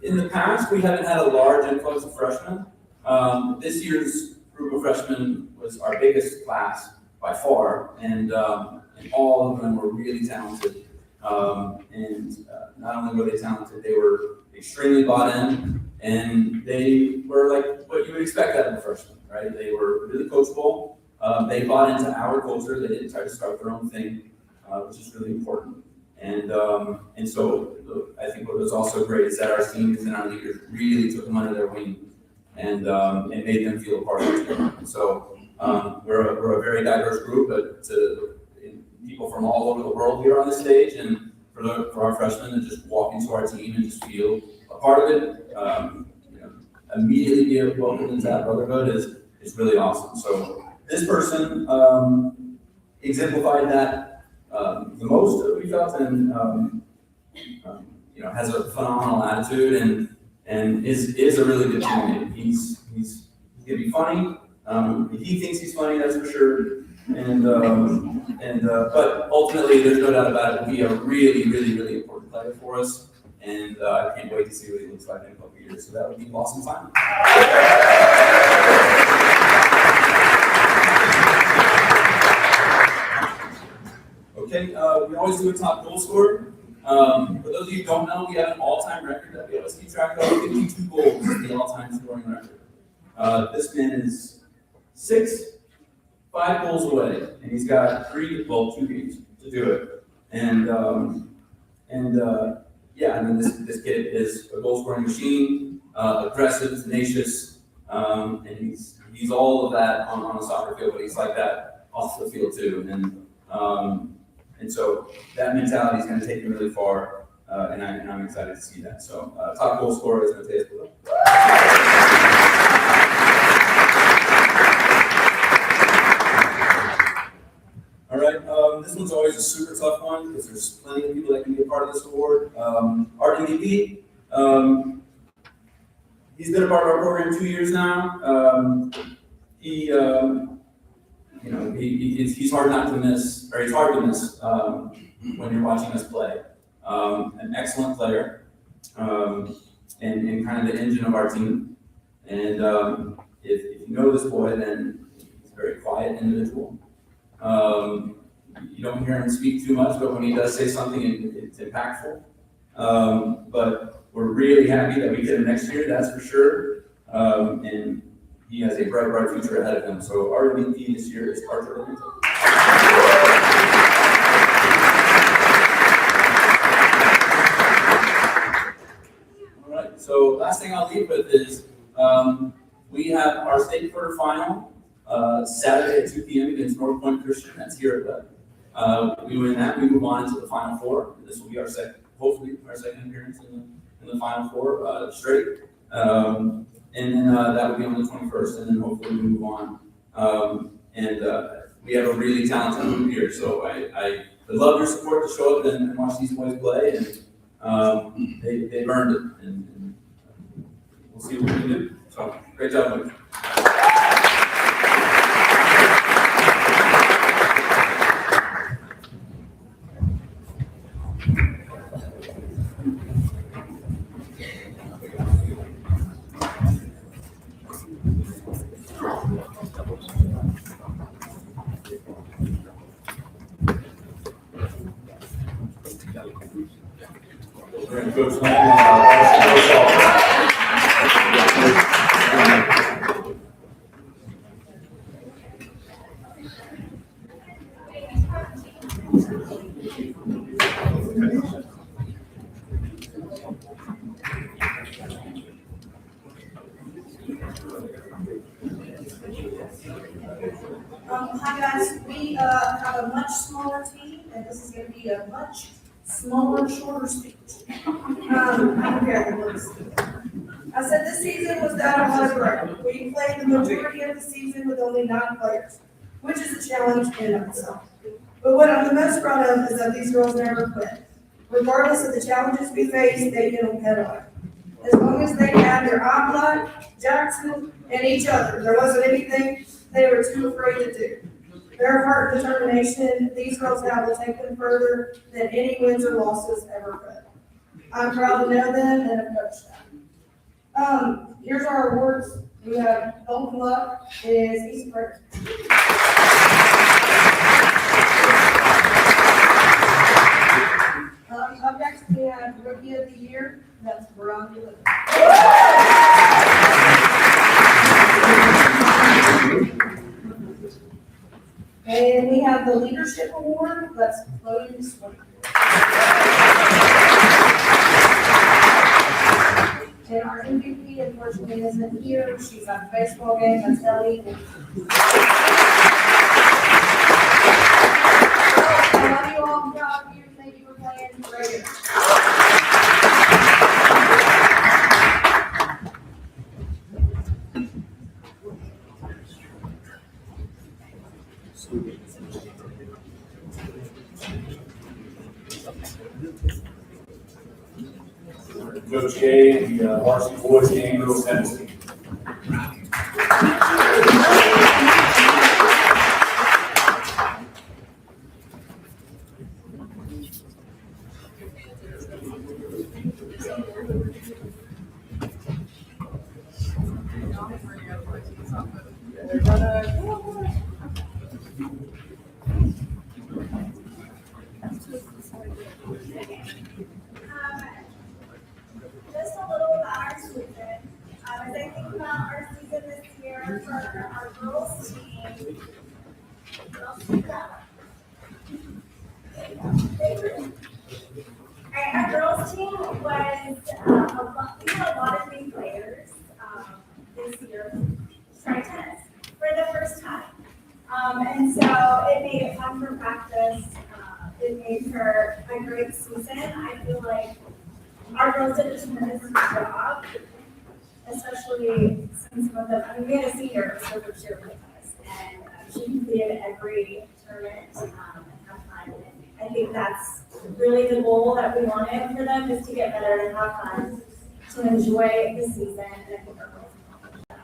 In the past, we haven't had a large influx of freshmen. This year's group of freshmen was our biggest class by far, and all of them were really talented. Not only were they talented, they were extremely bought in, and they were like what you would expect out of a freshman, right? They were really coachable. They bought into our culture. They didn't try to start their own thing, which is really important. And so I think what was also great is that our teams and our leaders really took them under their wing and made them feel a part of the team. And so we're a very diverse group, but people from all over the world here on the stage, and for our freshmen to just walk into our team and just feel a part of it, immediately be welcomed into that brotherhood is really awesome. So this person exemplified that the most that we felt, and has a phenomenal attitude and is a really good teammate. He's gonna be funny. He thinks he's funny, that's for sure. But ultimately, there's no doubt about it. He'll be a really, really, really important player for us, and I can't wait to see what he looks like in a couple of years. So that would be an awesome time. Okay, we always do a top goal scorer. For those of you who don't know, we have an all-time record that we always keep track of. 52 goals is the all-time scoring record. This man is 5 goals away, and he's got 2 games to do it. This kid is a goal-scoring machine, aggressive, tenacious, and he's all of that on a soccer field, but he's like that off the field too. And so that mentality is going to take him really far, and I'm excited to see that. So top goal scorer is Mateus Belo. All right, this one's always a super tough one because there's plenty of people that can be a part of this award. Our MVP, he's been a part of our program 2 years now. He's hard not to miss, or he's hard to miss when you're watching us play. An excellent player, and kind of the engine of our team. And if you know this boy, then he's a very quiet individual. You don't hear him speak too much, but when he does say something, it's impactful. But we're really happy that we get him next year, that's for sure. And he has a bright future ahead of him. So our MVP this year is Arthur Linton. All right, so last thing I'll leave with is we have our state quarterfinal Saturday at 2 p.m. against North Point Christian. That's here at we win that, we move on into the Final Four. This will be hopefully our second appearance in the Final Four straight. And then that would be on the 21st, and then hopefully we move on. We have a really talented group here, so I would love your support to show up and watch these boys play, and they've earned it, and we'll see what we can do. So, great job, Luke. We're going to Coach Lang, varsity softball. Hi guys, we have a much smaller team, and this is gonna be a much smaller, shorter speech. I'm prepared for this. I said this season was that of hard work. We played the majority of the season with only 9 players, which is a challenge in and of itself. But what I'm the most proud of is that these girls never quit. Regardless of the challenges we face, they get them head on. As long as they had their Aquila, Jackson, and each other, there wasn't anything they were too afraid to do. Their heart and determination these girls have will take them further than any wins or losses ever could. I'm proud to know them and have coached them. Here's our awards. We have Golden Luck is East Prairie. Up next we have Rookie of the Year. That's Veronica Lewis. And we have the Leadership Award, that's Chloe Swing. And our MVP unfortunately isn't here, she's at the baseball game, that's Ellie. I love you all, I'm proud of you, thank you for playing, great. Coach Gay and the varsity boys and girls tennis team. Just a little about our season. As I think about our season this year for our girls team. Our girls team was, we had a lot of new players this year trying tennis for the first time. And so it made it fun for practice. It made for a great season. I feel like our girls did a tremendous job, especially since some of them, I mean, we had a senior server cheer with us, and she completed every tournament and have fun. I think that's really the goal that we wanted for them, is to get better and have fun, to enjoy the season, and I think our girls accomplished that.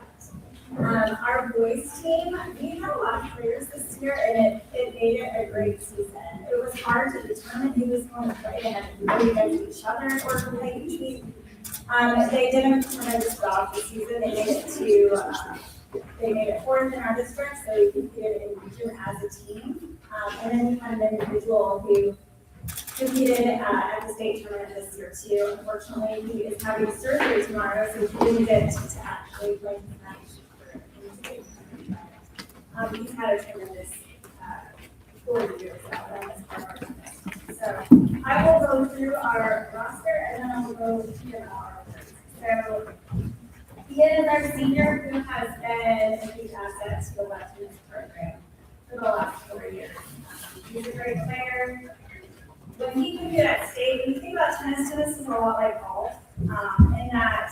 Our boys team, we had a lot of players this year, and it made it a great season. It was hard to determine who was going to play. They had to play against each other or to play each week. They did a tremendous job this season. They made it to, they made it 4th in our district, so we competed in region as a team. And then we had an individual who competed at the state tournament this year too. Unfortunately, he is having surgery tomorrow, so he didn't get to actually play the match for the state tournament. He's had a tremendous 4 years out on this part. So I will go through our roster and then I will go through our work. So Ian is our senior who has been a huge asset to the West Tennis program for the last 4 years. He's a great player. When he competed at state, when you think about tennis is a lot like golf, in that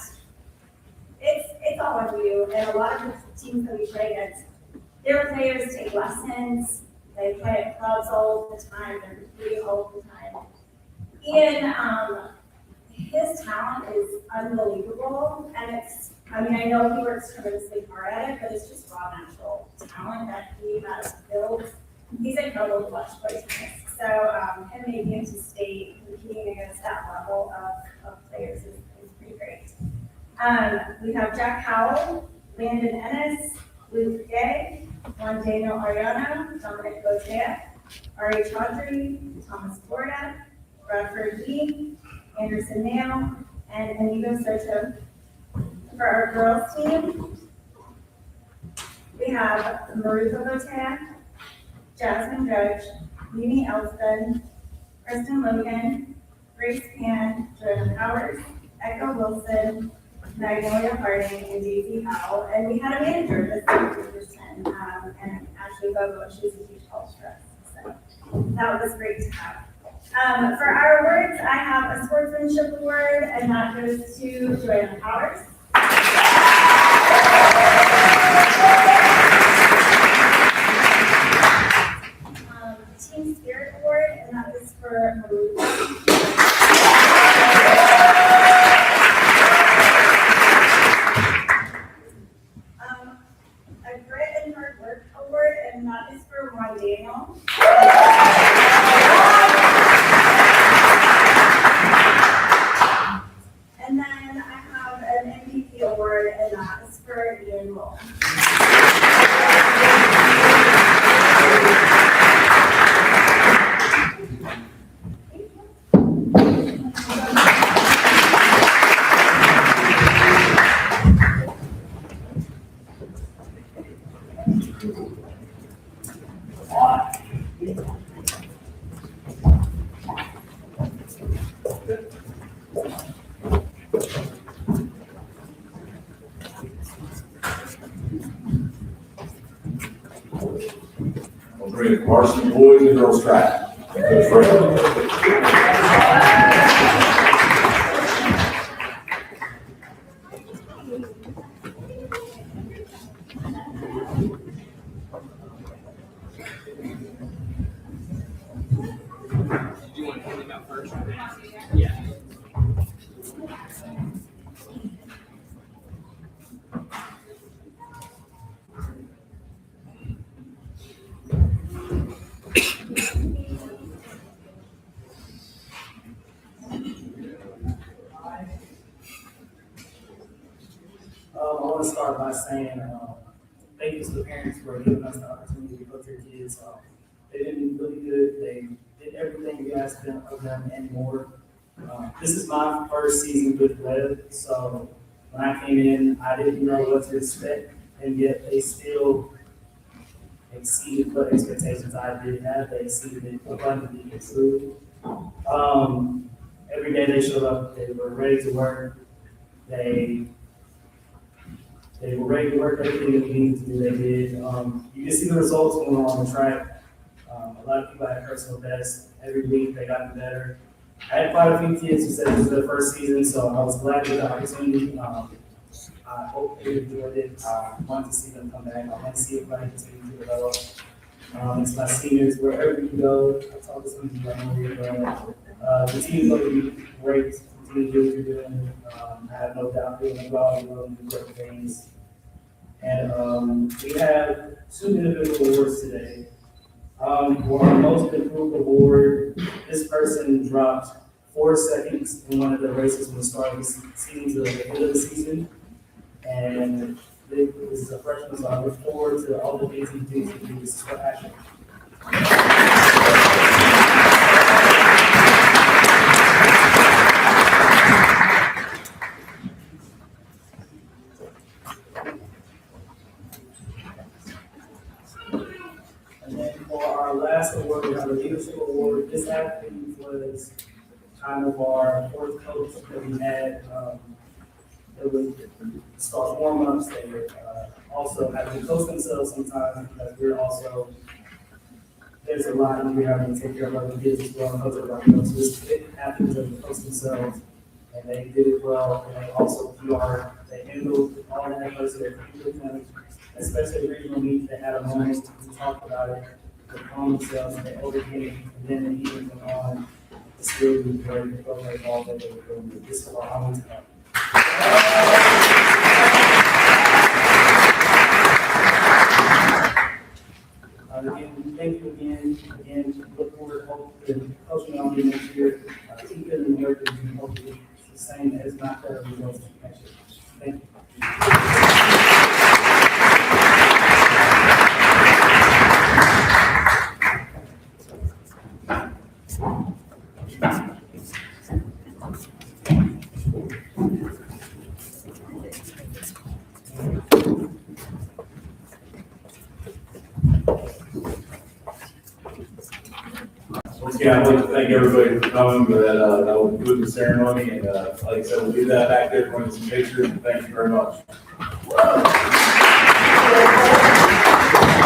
it's all on you. And a lot of the teams that we play against, their players take lessons. They play at clubs all the time, they're competing all the time. Ian, his talent is unbelievable, and I know he works tremendously hard at it, but it's just raw natural talent that he has built. He's incredible to watch play tennis. So, him making it to state, competing against that level of players is pretty great. We have Jack Howell, Landon Ennis, Luke Gay, Juan Daniel Ariano, Dominic Botea, Ari Chaudhry, Thomas Florida, Bradford Lee, Anderson Nail, and Inigo Soto. For our girls team, we have Maruka Botea, Jasmine Judge, Mimi Elston, Kristen Logan, Grace Pan, Jordan Powers, Echo Wilson, Magnolia Harding, and Daisy Howell. And we had a manager this season, and Ashley Bobo, she's a huge help for us. So that was great to have. For our awards, I have a sportsmanship award, and that goes to Joanna Powers. Team Spirit Award, and that is for Maruka. A Grit and Hard Work Award, and that is for Ron Daniel. And then I have an MVP award, and that is for Ian Roll. We'll bring the varsity boys and girls track. Coach Fred. Did you want to hand them out first? Yeah. I want to start by saying thank you to the parents for giving us the opportunity to coach your kids. They did really good. They did everything we asked them of them and more. This is my first season with Webb, so when I came in, I didn't know what to expect, and yet they still exceeded what expectations I did have. They exceeded it abundantly and truly. Every day they showed up, they were ready to work. They were ready to work everything that we needed to do. They did. You can see the results when we're on the track. A lot of people had personal bests. Every week they got better. I had quite a few kids who said it was their first season, so I was glad to get the opportunity. I hope they enjoyed it. I want to see them come back. I want to see everybody continue to develop. It's my seniors, wherever you go. I talk to some of you right now, but the team's going to be great. Continue to do what you're doing. I have no doubt they're going to go out and do great things. And we have 2 individual awards today. For our most improved award, this person dropped 4 seconds in one of the races from the start of the season to the end of the season. And this is a freshman, so I look forward to all the things he thinks he can do. This is what happened. And then for our last award, we have a leadership award. This athlete was kind of our 4th coach that we had. It would start warm-ups. They would also have to coach themselves sometimes because we're also, there's a lot and we're having to take care of other kids as well and coach everybody else. So this athletes that coach themselves and they did it well. And they also they handled all the efforts that they could, especially the regional meet. They had a moment to talk about it. to calm themselves, they overcame, and then they even went on to still do great, the program all that they were doing. This is our honor to come. Again, thank you again, look forward to coaching on you next year. Keep it in the work and hopefully the same as not better results next year. Thank you. Once again, I'd like to thank everybody for coming for that, that will conclude the ceremony, and, like I said, we'll do that back there, bring some pictures, and thank you very much.